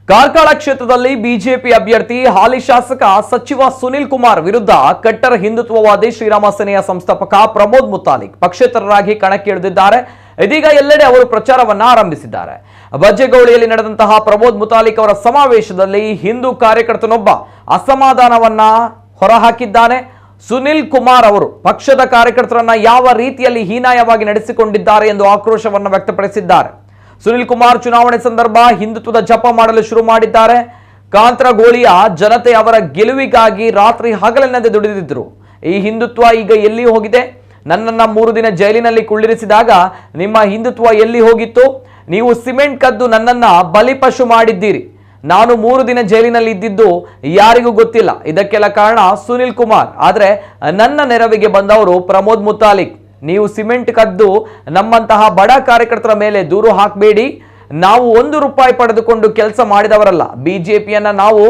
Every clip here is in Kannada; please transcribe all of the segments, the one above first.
ಕಾರ್ಕಳ ಕ್ಷೇತ್ರದಲ್ಲಿ ಬಿಜೆಪಿ ಅಭ್ಯರ್ಥಿ ಹಾಲಿ ಶಾಸಕ ಸಚಿವ ಸುನಿಲ್ ಕುಮಾರ್ ವಿರುದ್ಧ ಕಟ್ಟರ್ ಹಿಂದುತ್ವವಾದಿ ಶ್ರೀರಾಮ ಸೇನೆಯ ಸಂಸ್ಥಾಪಕ ಪ್ರಮೋದ್ ಮುತಾಲಿಕ್ ಪಕ್ಷೇತರರಾಗಿ ಕಣಕ್ಕಿಳಿದಿದ್ದಾರೆ. ಇದೀಗ ಎಲ್ಲೆಡೆ ಅವರು ಪ್ರಚಾರವನ್ನ ಆರಂಭಿಸಿದ್ದಾರೆ. ಬಜ್ಜೆಗೌಳಿಯಲ್ಲಿ ನಡೆದಂತಹ ಪ್ರಮೋದ್ ಮುತಾಲಿಕ್ ಅವರ ಸಮಾವೇಶದಲ್ಲಿ ಹಿಂದೂ ಕಾರ್ಯಕರ್ತನೊಬ್ಬ ಅಸಮಾಧಾನವನ್ನ ಹೊರಹಾಕಿದ್ದಾನೆ. ಸುನಿಲ್ ಕುಮಾರ್ ಅವರು ಪಕ್ಷದ ಕಾರ್ಯಕರ್ತರನ್ನ ಯಾವ ರೀತಿಯಲ್ಲಿ ಹೀನಾಯವಾಗಿ ನಡೆಸಿಕೊಂಡಿದ್ದಾರೆ ಎಂದು ಆಕ್ರೋಶವನ್ನು ವ್ಯಕ್ತಪಡಿಸಿದ್ದಾರೆ. ಸುನಿಲ್ ಕುಮಾರ್ ಚುನಾವಣೆ ಸಂದರ್ಭ ಹಿಂದುತ್ವದ ಜಪ ಮಾಡಲು ಶುರು ಮಾಡಿದ್ದಾರೆ. ಕಾಂತ್ರಗೋಳಿಯ ಜನತೆ ಅವರ ಗೆಲುವಿಗಾಗಿ ರಾತ್ರಿ ಹಗಲೆನ್ನದೆ ದುಡಿದಿದ್ರು. ಈ ಹಿಂದುತ್ವ ಈಗ ಎಲ್ಲಿ ಹೋಗಿದೆ? ನನ್ನನ್ನ 3 ದಿನ ಜೈಲಿನಲ್ಲಿ ಕುಳ್ಳಿರಿಸಿದಾಗ ನಿಮ್ಮ ಹಿಂದುತ್ವ ಎಲ್ಲಿ ಹೋಗಿತ್ತು? ನೀವು ಸಿಮೆಂಟ್ ಕದ್ದು ನನ್ನನ್ನ ಬಲಿಪಶು ಮಾಡಿದ್ದೀರಿ. ನಾನು 3 ದಿನ ಜೈಲಿನಲ್ಲಿ ಇದ್ದಿದ್ದು ಯಾರಿಗೂ ಗೊತ್ತಿಲ್ಲ. ಇದಕ್ಕೆಲ್ಲ ಕಾರಣ ಸುನಿಲ್ ಕುಮಾರ್. ಆದರೆ ನನ್ನ ನೆರವಿಗೆ ಬಂದವರು ಪ್ರಮೋದ್ ಮುತಾಲಿಕ್. ನೀವು ಸಿಮೆಂಟ್ ಕದ್ದು ನಮ್ಮಂತಹ ಬಡ ಕಾರ್ಯಕರ್ತರ ಮೇಲೆ ದೂರು ಹಾಕಬೇಡಿ. ನಾವು 1 ರೂಪಾಯಿ ಪಡೆದುಕೊಂಡು ಕೆಲಸ ಮಾಡಿದವರಲ್ಲ. ಬಿಜೆಪಿಯನ್ನ ನಾವು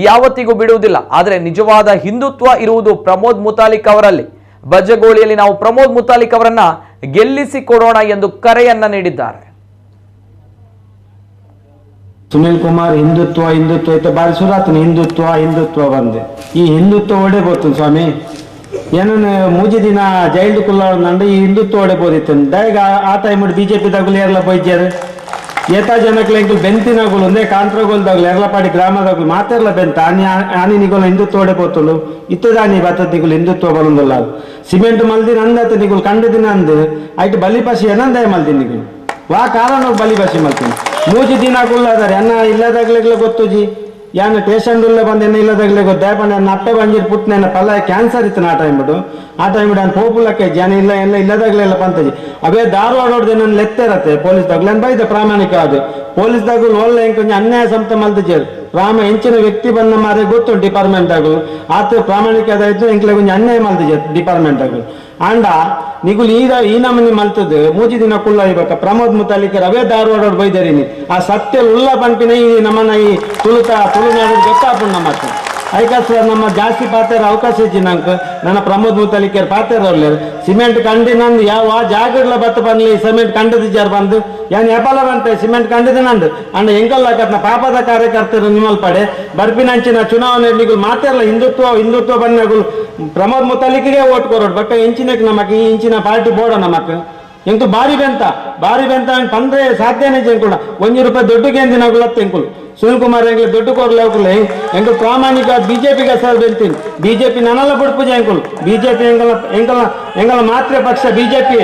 ಯಾವತ್ತಿಗೂ ಬಿಡುವುದಿಲ್ಲ. ಆದರೆ ನಿಜವಾದ ಹಿಂದುತ್ವ ಇರುವುದು ಪ್ರಮೋದ್ ಮುತಾಲಿಕ್ ಅವರಲ್ಲಿ. ಬಜ್ಜಗೋಳಿಯಲ್ಲಿ ನಾವು ಪ್ರಮೋದ್ ಮುತಾಲಿಕ್ ಅವರನ್ನ ಗೆಲ್ಲಿಸಿಕೊಡೋಣ ಎಂದು ಕರೆಯನ್ನ ನೀಡಿದ್ದಾರೆ. ಸುನಿಲ್ ಕುಮಾರ್ ಹಿಂದುತ್ವ ಇತ್ತು ಬಾರಿ ಸುರಾತನ ಹಿಂದುತ್ವ ಬಂದೆ ಈ ಹಿಂದುತ್ವ ಒಡೆಬೋತು ಸ್ವಾಮಿ ಏನನ್ನು 3 ದಿನ ಜೈಲ್ ಕುಲ್ಲ ಈ ಹಿಂದುತ್ವ ಒಡೆಬೋದಿತ್ತು ದಯಗ ಆ ಟೈಮ್ ಬಿಜೆಪಿ ದಾಗಲು ಏರ್ಲ ಬೈಜ್ಯಾರ ಏತಾ ಜನಕ್ಕೆ ಎಂಕಲ್ ಬೆಂತಿನಾಗಲು ಒಂದೇ ಕಾಂತ್ರಗೋಲ್ದಾಗಲು ಎರ್ಲಪಾಡಿ ಗ್ರಾಮದಾಗಲು ಮಾತೆರ್ಲ ಬೆಂತ ಆನಿ ನಿಗೋಲ ಹಿಂದುತ್ವ ಒಡೆಬೋತಲು ಇತ್ತದಾನಿ ಬತ್ತದ ನಿಗುಲು ಹಿಂದುತ್ವ ಬಲೊಂದಲ್ಲ ಸಿಮೆಂಟ್ ಮಲ್ದಿನ ಅಂದತ್ತ ನಿಗುಲು ಕಂಡದಿನ ಅಂದು ಐಟ್ ಬಲಿಪಾಸಿ ಏನಂದಾಯ ಮಲ್ದಿನ ನಿಗುಲು ವಾ ಕಾರಣ ಬಲಿಪಾಸಿ ಮಲ್ತೀನಿ 3 ದಿನ ಕುಳ್ಳದಾರೆ ಅನ್ನ ಇಲ್ಲದಾಗ್ಲಿಗ್ಲ ಗೊತ್ತು ಜಿ ಯಾನ ಟೇಷನ್ ಬಂದು ಎನ್ನ ಇಲ್ಲದಾಗ್ಲೇ ಗೊತ್ತು ದಯಪಂಡ ನನ್ನ ಅಪ್ಪೆ ಬಂಜಿರ್ ಪುಟ್ನ ಪಲ್ಲ ಕ್ಯಾನ್ಸರ್ ಇತ್ತು ಆ ಟೈಮ್ ನಾನು ಪೋಪುಲಕ್ಕೆ ಜನ ಎಲ್ಲ ಇಲ್ಲದಾಗ್ಲೆಲ್ಲ ಪಂತಜಿ ಅವೇ ಧಾರವಾಡ ಹೊಡೆದು ನನ್ನ ಲೆತ್ತಿರತ್ತೆ ಪೊಲೀಸ್ದಾಗ ನಾನು ಬೈದೆ ಪ್ರಾಮಾಣಿಕ ಅದು ಪೊಲೀಸ್ದಾಗಲು ಒಳ್ಳೆ ಕೊಂಚ ಅನ್ಯಾಯ ಸಂತ ಮಲ್ತಿಜೇರು ರಾಮ ಹೆಂಚಿನ ವ್ಯಕ್ತಿ ಬಂದ ಮಾರೇ ಗೊತ್ತು ಡಿಪಾರ್ಟ್ಮೆಂಟ್ ಆಗಲು ಆತ ಪ್ರಾಮಾಣಿಕ ಅದಾಯ್ತು ಎಂಕ್ಲೆ ಕೊಂಚ ಅನ್ಯಾಯ ಮಲ್ತಿಜೆ ಡಿಪಾರ್ಟ್ಮೆಂಟ್ ಆಗಲು ಅಂಡ ನಿಗುಲು ಈ ನಮನಿ ಮಲ್ತದ್ದು 3 ದಿನ ಕುಲ್ಲ ಇವಾಗ ಪ್ರಮೋದ್ ಮುತಾಲಿಕರ್ ಅವೇ ಧಾರವಾಡ ಬೈದರಿನಿ ಆ ಸತ್ಯ ಉಲ್ಲ ಪಂಪಿನ ಈ ನಮ್ಮನ್ನ ಈ ತುಳುನಾಡು ಗೊತ್ತಾಪುಣ್ಣ ನಮ್ಮ ಐಕಾಸ ನಮ್ಮ ಜಾಸ್ತಿ ಪಾತ್ರ ಅವಕಾಶ ಇಜ್ಜಿನಂಕ ನನ್ನ ಪ್ರಮೋದ್ ಮುತಾಲಿಕರ್ ಪಾತ್ರ ಅವ್ರು ಸಿಮೆಂಟ್ ಕಂಡಿನಂದು ಯಾವ ಜಾಗಗಳ ಬತ್ತ ಬಂದ್ಲಿ ಸಿಮೆಂಟ್ ಕಂಡದಿದ್ದಾರ ಬಂದು ಯಾನ್ ಹೆಪಲ ಬಂತೆ ಸಿಮೆಂಟ್ ಕಂಡಿದಿನಂದು ಅಂಡ ಎಂಕಲ್ಲಾಕತ್ನ ಪಾಪದ ಕಾರ್ಯಕರ್ತರು ನಿಮ್ಮಲ್ ಪಡೆ ಬರ್ಪಿನಂಚಿನ ಚುನಾವಣೆ ನಿಗುಲು ಮಾತಾರಲ್ಲ ಹಿಂದುತ್ವ ಬನ್ನಗುಲು ಪ್ರಮೋದ್ ಮುತಾಲಿಕ್ಗೆ ಓಟ್ ಕೊರೋಡು ಬಟ್ ಇಂಚಿನಕ್ಕೆ ನಮಕ್ ಈ ಇಂಚಿನ ಪಾರ್ಟಿ ಬೋಡ ನಮಕ್ ಎಂಕು ಬಾರಿ ಬೆಂತ ಪಂದ್ರೆ ಸಾಧ್ಯನೇ ಕೂಡ 1 ರೂಪಾಯಿ ದೊಡ್ಡಗೆ ಎಂದಿನಾಗುಲತ್ತ ಎಂಕುಲು ಸುನಿಲ್ ಕುಮಾರ್ ಎಂಗ್ಲೆ ದೊಡ್ಡ ಕೋರ್ಲೆ ಹೋಗ್ಲೆ ಎಂಕು ಪ್ರಾಮಾಣಿಕ ಬಿಜೆಪಿಗೆ ಸರ್ ಬೆಂತೀನಿ ಬಿಜೆಪಿ ನನ್ನಲ್ಲ ಬಿಡ್ಪೂಜ ಎಂಕುಲು ಬಿಜೆಪಿ ಎಂಗಲ ಮಾತ್ರ ಪಕ್ಷ ಬಿಜೆಪಿ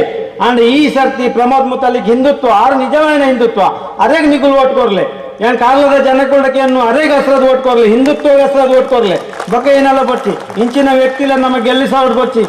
ಅಂಡ್ ಈ ಸರ್ತಿ ಪ್ರಮೋದ್ ಮುತಾಲಿಕ್ ಹಿಂದುತ್ವ ಆರು ನಿಜವಾದ ಹಿಂದುತ್ವ ಅರೆಗ್ ನಿಗುಲು ಓಟ್ ಕೊರ್ಲೆ ಏನ್ ಕಾಲದ ಜನಕ್ಕೆ ಅರೆಗ್ ಹಸ್ರದ ಓಟ್ ಕೊರ್ಲೆ ಹಿಂದುತ್ವ ಹಸ್ರದ ಓಟ್ ಕೊರ್ಲೆ ಬಕ್ಕ ಏನೆಲ್ಲ ಬಚ್ಚಿ ಇಂಚಿನ ವ್ಯಕ್ತಿಲ ನಮ್ಮ ಗೆಲ್ಲಿಸ ಬಚ್ಚಿ